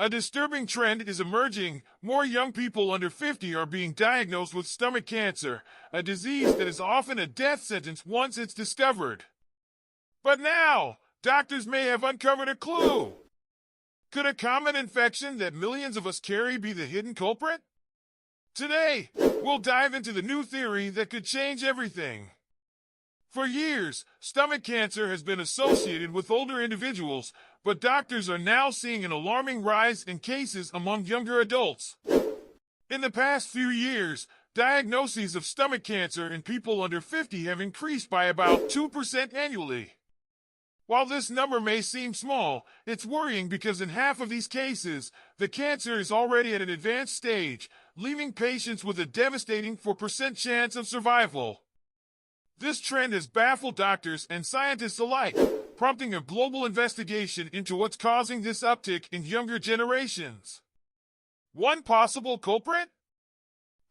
A disturbing trend is emerging. More young people under 50 are being diagnosed with stomach cancer, a disease that is often a death sentence once it's discovered. But now, doctors may have uncovered a clue. Could a common infection that millions of us carry be the hidden culprit? Today, we'll dive into the new theory that could change everything. For years, stomach cancer has been associated with older individuals, but doctors are now seeing an alarming rise in cases among younger adults. In the past few years, diagnoses of stomach cancer in people under 50 have increased by about 2% annually. While this number may seem small, it's worrying because in half of these cases, the cancer is already at an advanced stage, leaving patients with a devastating 4% chance of survival. This trend has baffled doctors and scientists alike, prompting a global investigation into what's causing this uptick in younger generations. One possible culprit?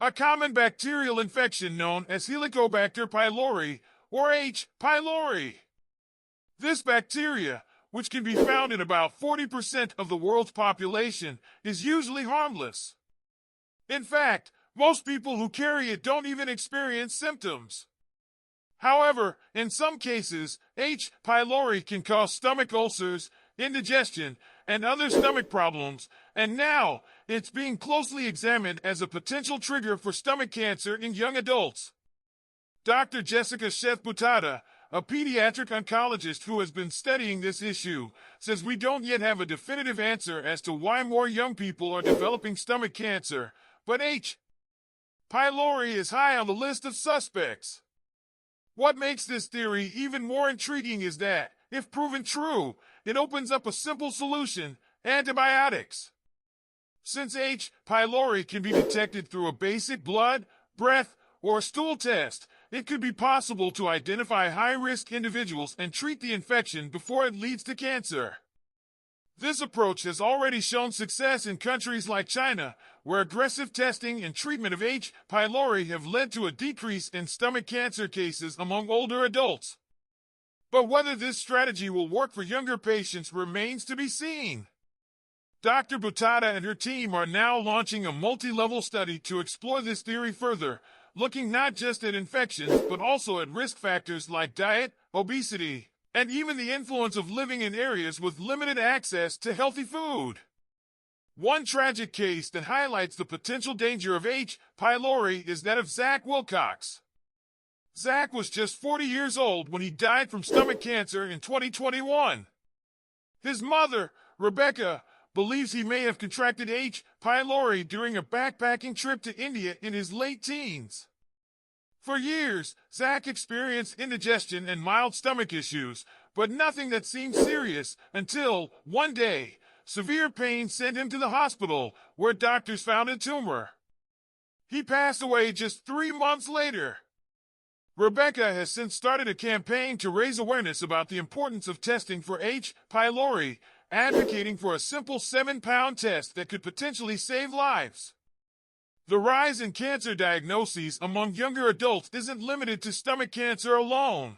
A common bacterial infection known as Helicobacter pylori, or H. pylori. This bacteria, which can be found in about 40% of the world's population, is usually harmless. In fact, most people who carry it don't even experience symptoms. However, in some cases, H. pylori can cause stomach ulcers, indigestion, and other stomach problems, and now it's being closely examined as a potential trigger for stomach cancer in young adults. Dr. Jessica Sheth-Butata, a pediatric oncologist who has been studying this issue, says we don't yet have a definitive answer as to why more young people are developing stomach cancer, but H. pylori is high on the list of suspects. What makes this theory even more intriguing is that, if proven true, it opens up a simple solution: antibiotics. Since H. pylori can be detected through a basic blood, breath, or stool test, it could be possible to identify high-risk individuals and treat the infection before it leads to cancer. This approach has already shown success in countries like China, where aggressive testing and treatment of H. pylori have led to a decrease in stomach cancer cases among older adults. But whether this strategy will work for younger patients remains to be seen. Dr. Butata and her team are now launching a multi-level study to explore this theory further, looking not just at infections but also at risk factors like diet, obesity, and even the influence of living in areas with limited access to healthy food. One tragic case that highlights the potential danger of H. pylori is that of Zach Wilcox. Zach was just 40 years old when he died from stomach cancer in 2021. His mother, Rebecca, believes he may have contracted H. pylori during a backpacking trip to India in his late teens. For years, Zach experienced indigestion and mild stomach issues, but nothing that seemed serious until, one day, severe pain sent him to the hospital, where doctors found a tumor. He passed away just 3 months later. Rebecca has since started a campaign to raise awareness about the importance of testing for H. pylori, advocating for a simple 7-pound test that could potentially save lives. The rise in cancer diagnoses among younger adults isn't limited to stomach cancer alone.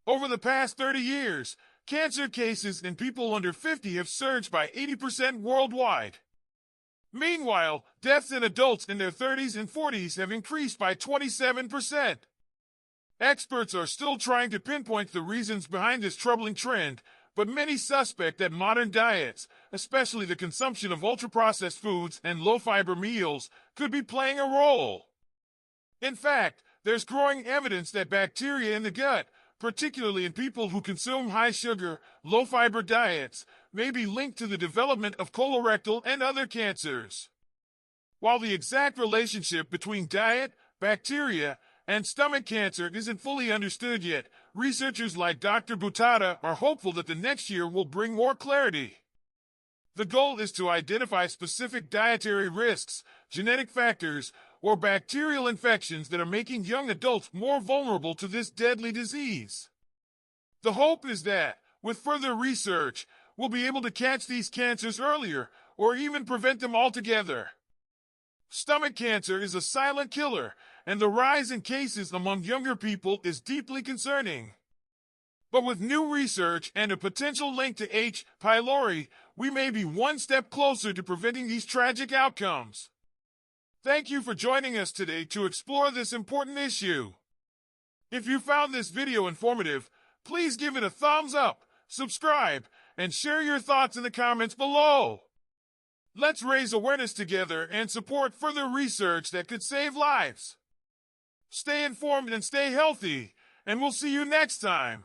Over the past 30 years, cancer cases in people under 50 have surged by 80% worldwide. Meanwhile, deaths in adults in their 30s and 40s have increased by 27%. Experts are still trying to pinpoint the reasons behind this troubling trend, but many suspect that modern diets, especially the consumption of ultra-processed foods and low-fiber meals, could be playing a role. In fact, there's growing evidence that bacteria in the gut, particularly in people who consume high-sugar, low-fiber diets, may be linked to the development of colorectal and other cancers. While the exact relationship between diet, bacteria, and stomach cancer isn't fully understood yet, researchers like Dr. Butata are hopeful that the next year will bring more clarity. The goal is to identify specific dietary risks, genetic factors, or bacterial infections that are making young adults more vulnerable to this deadly disease. The hope is that, with further research, we'll be able to catch these cancers earlier, or even prevent them altogether. Stomach cancer is a silent killer, and the rise in cases among younger people is deeply concerning. But with new research and a potential link to H. pylori, we may be one step closer to preventing these tragic outcomes. Thank you for joining us today to explore this important issue. If you found this video informative, please give it a thumbs up, subscribe, and share your thoughts in the comments below. Let's raise awareness together and support further research that could save lives. Stay informed and stay healthy, and we'll see you next time.